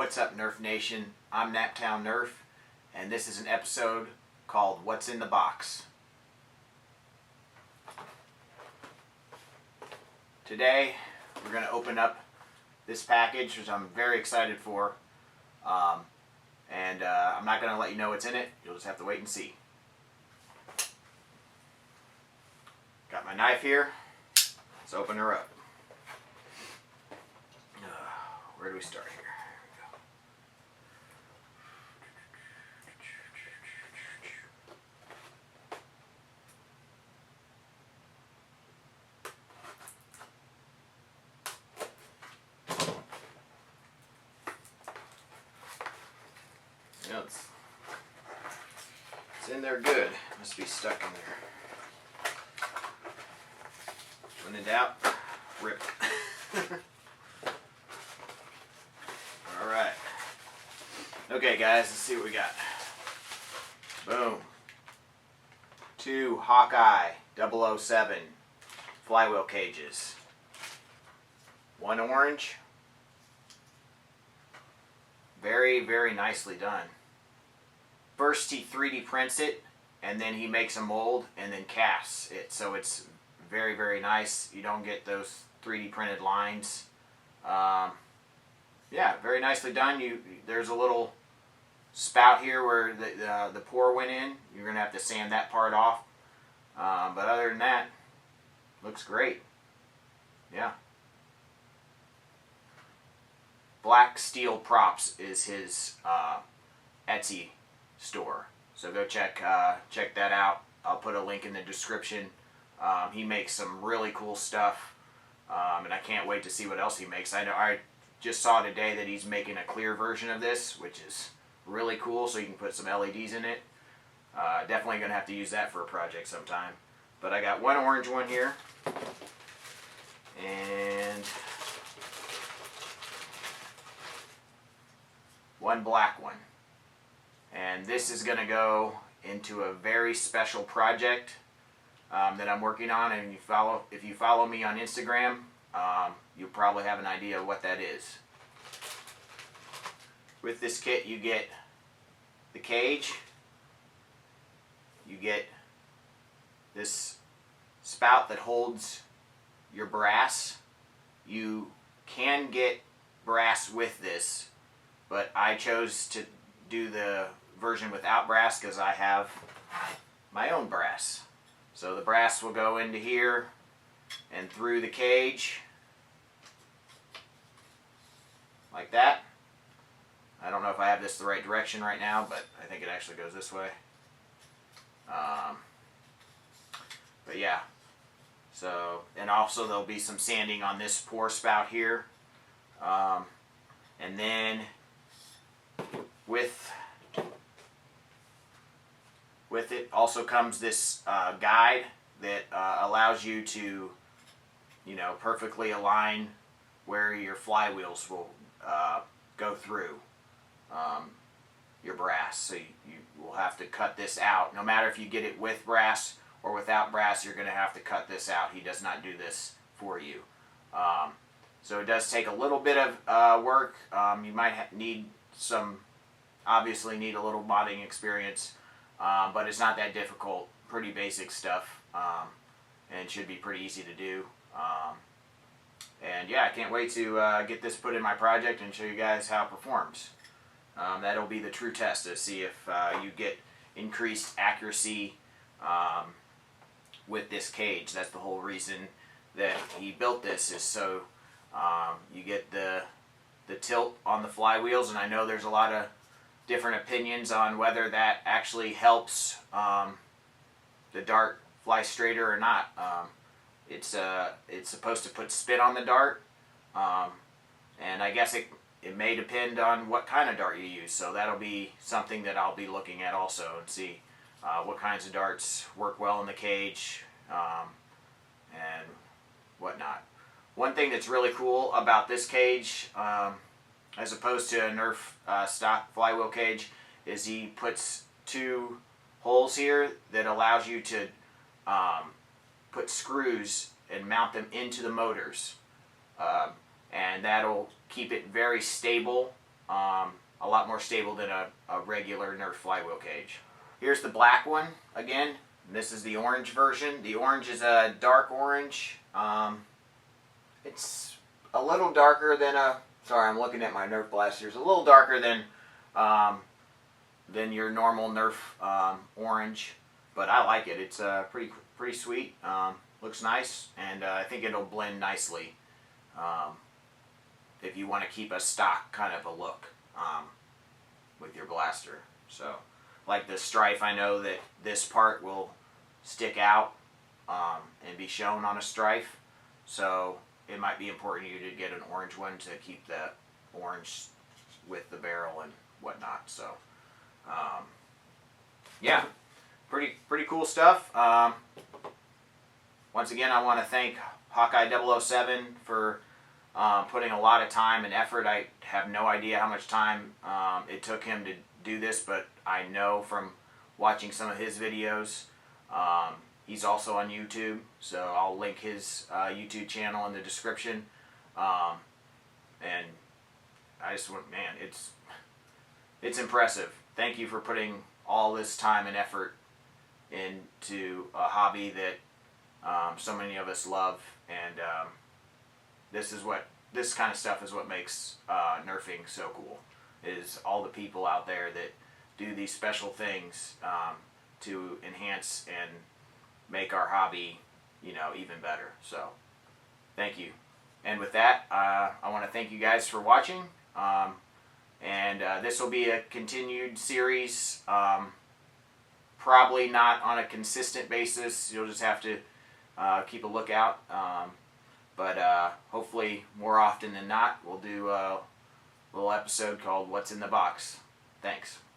What's up, Nerf Nation? I'm Naptown Nerf, and this is an episode called What's in the Box. Today, we're going to open up this package, which I'm very excited for. I'm not going to let you know what's in it. You'll just have to wait and see. Got my knife here. Let's open her up. Where do we start here? Yeah, it's in there good. Must be stuck in there. When in doubt, rip. Alright. Okay guys, let's see what we got. Boom. 2 Hawkeye 007 flywheel cages. 1 orange. Very, very nicely done. First he 3D prints it, and then he makes a mold and then casts it. So it's very, very nice. You don't get those 3D printed lines. Yeah, very nicely done. There's a little spout here where the pour went in. You're going to have to sand that part off. But other than that, looks great. Yeah. Black Steel Props is his Etsy store. So go check that out. I'll put a link in the description. He makes some really cool stuff. And I can't wait to see what else he makes. I just saw today that he's making a clear version of this, which is really cool, so you can put some LEDs in it. Definitely going to have to use that for a project sometime. But I got 1 orange one here. And 1 black one. And this is going to go into a very special project that I'm working on. And if you follow me on Instagram, you'll probably have an idea of what that is. With this kit, you get the cage, you get this spout that holds your brass. You can get brass with this, but I chose to do the version without brass because I have my own brass. So the brass will go into here and through the cage like that. I don't know if I have this the right direction right now, but I think it actually goes this way. But yeah. So, and also there'll be some sanding on this pour spout here. And then with it also comes this guide that allows you to, perfectly align where your flywheels will go through your brass. So you will have to cut this out. No matter if you get it with brass or without brass, you're going to have to cut this out. He does not do this for you. So it does take a little bit of work. You might obviously need a little modding experience, but it's not that difficult. Pretty basic stuff, and should be pretty easy to do. And yeah, I can't wait to get this put in my project and show you guys how it performs. That'll be the true test to see if you get increased accuracy with this cage. That's the whole reason that he built this, is so you get the tilt on the flywheels. And I know there's a lot of different opinions on whether that actually helps the dart fly straighter or not. It's supposed to put spin on the dart, and I guess it may depend on what kind of dart you use. So that'll be something that I'll be looking at also and see what kinds of darts work well in the cage and whatnot. One thing that's really cool about this cage, as opposed to a Nerf stock flywheel cage, is he puts 2 holes here that allows you to put screws and mount them into the motors. And that'll keep it very stable a lot more stable than a regular Nerf flywheel cage. Here's the black one again. This is the orange version. The orange is a dark orange. It's a little darker than sorry, I'm looking at my Nerf blasters. A little darker than your normal Nerf orange, but I like it. It's pretty sweet. Looks nice, and I think it'll blend nicely if you want to keep a stock kind of a look with your blaster. So, like the strife, I know that this part will stick out and be shown on a strife, so it might be important you to get an orange one to keep that orange with the barrel and whatnot. So, yeah, pretty cool stuff. Once again, I want to thank Hawkeye 007 for putting a lot of time and effort. I have no idea how much time it took him to do this, but I know from watching some of his videos, he's also on YouTube, so I'll link his YouTube channel in the description. And I just want, man, it's impressive. Thank you for putting all this time and effort into a hobby that so many of us love, and this kind of stuff is what makes Nerfing so cool. Is all the people out there that do these special things to enhance and make our hobby, even better. So, thank you. And with that, I want to thank you guys for watching. And this will be a continued series. Probably not on a consistent basis. You'll just have to keep a lookout. But hopefully more often than not, we'll do a little episode called What's in the Box. Thanks.